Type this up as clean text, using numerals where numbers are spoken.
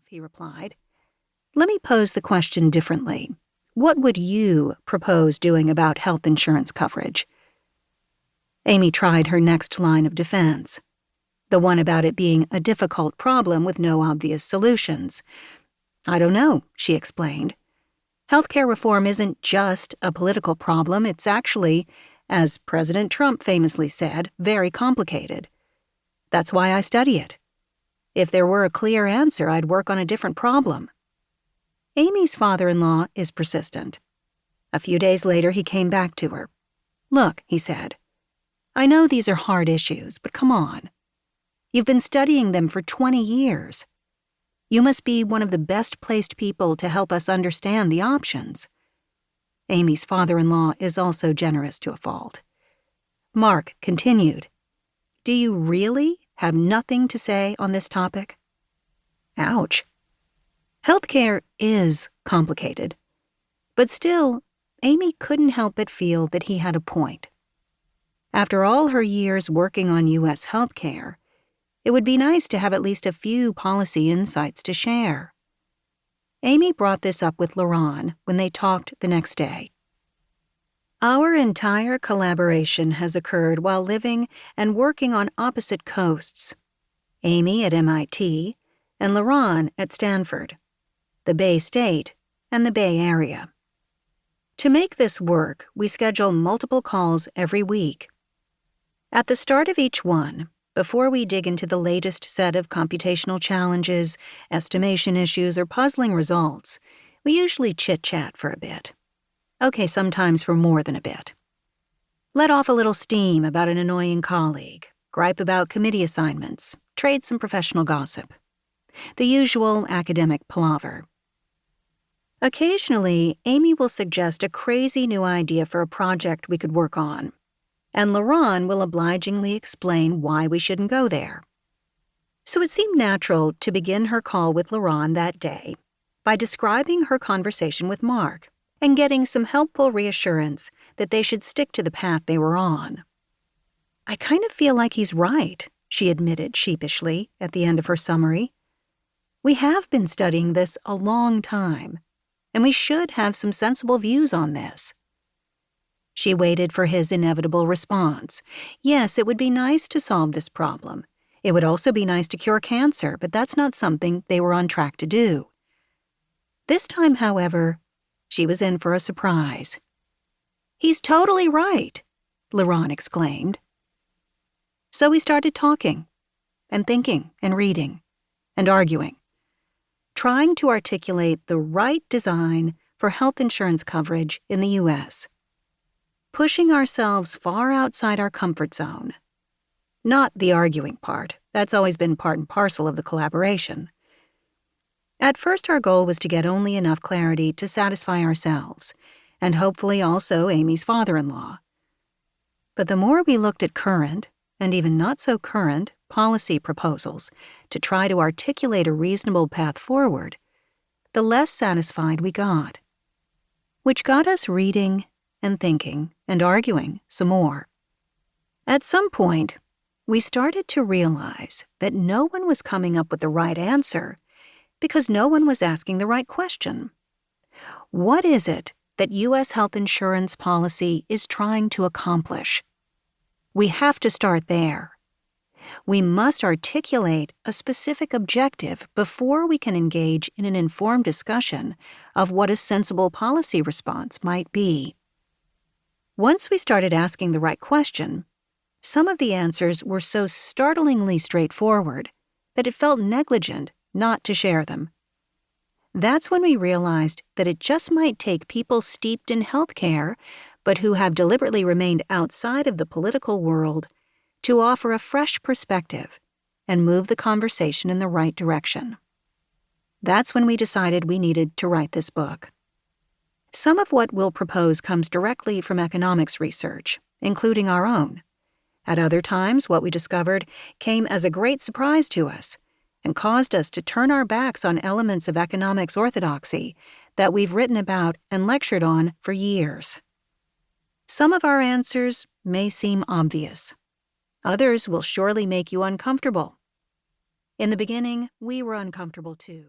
he replied. Let me pose the question differently. What would you propose doing about health insurance coverage? Amy tried her next line of defense, the one about it being a difficult problem with no obvious solutions. I don't know, she explained. Healthcare reform isn't just a political problem. It's actually, as President Trump famously said, very complicated. That's why I study it. If there were a clear answer, I'd work on a different problem. Amy's father-in-law is persistent. A few days later, he came back to her. Look, he said, I know these are hard issues, but come on. You've been studying them for 20 years. You must be one of the best-placed people to help us understand the options. Amy's father-in-law is also generous to a fault. Mark continued, Do you really have nothing to say on this topic? Ouch. Healthcare is complicated, but still, Amy couldn't help but feel that he had a point. After all her years working on U.S. healthcare, it would be nice to have at least a few policy insights to share. Amy brought this up with Liran when they talked the next day. Our entire collaboration has occurred while living and working on opposite coasts. Amy at MIT and Liran at Stanford, the Bay State and the Bay Area. To make this work, we schedule multiple calls every week. At the start of each one, before we dig into the latest set of computational challenges, estimation issues, or puzzling results, we usually chit-chat for a bit. Okay, sometimes for more than a bit. Let off a little steam about an annoying colleague, gripe about committee assignments, trade some professional gossip. The usual academic palaver. Occasionally, Amy will suggest a crazy new idea for a project we could work on, and Liran will obligingly explain why we shouldn't go there. So it seemed natural to begin her call with Liran that day by describing her conversation with Mark and getting some helpful reassurance that they should stick to the path they were on. I kind of feel like he's right, she admitted sheepishly at the end of her summary. We have been studying this a long time, and we should have some sensible views on this. She waited for his inevitable response. Yes, it would be nice to solve this problem. It would also be nice to cure cancer, but that's not something they were on track to do. This time, however, she was in for a surprise. He's totally right, Liran exclaimed. So we started talking, and thinking, and reading, and arguing, trying to articulate the right design for health insurance coverage in the U.S., pushing ourselves far outside our comfort zone. Not the arguing part. That's always been part and parcel of the collaboration. At first, our goal was to get only enough clarity to satisfy ourselves, and hopefully also Amy's father-in-law. But the more we looked at current, and even not so current, policy proposals to try to articulate a reasonable path forward, the less satisfied we got, which got us reading and thinking and arguing some more. At some point, we started to realize that no one was coming up with the right answer because no one was asking the right question. What is it that U.S. health insurance policy is trying to accomplish? We have to start there. We must articulate a specific objective before we can engage in an informed discussion of what a sensible policy response might be. Once we started asking the right question, some of the answers were so startlingly straightforward that it felt negligent not to share them. That's when we realized that it just might take people steeped in healthcare, but who have deliberately remained outside of the political world, to offer a fresh perspective and move the conversation in the right direction. That's when we decided we needed to write this book. Some of what we'll propose comes directly from economics research, including our own. At other times, what we discovered came as a great surprise to us and caused us to turn our backs on elements of economics orthodoxy that we've written about and lectured on for years. Some of our answers may seem obvious. Others will surely make you uncomfortable. In the beginning, we were uncomfortable too.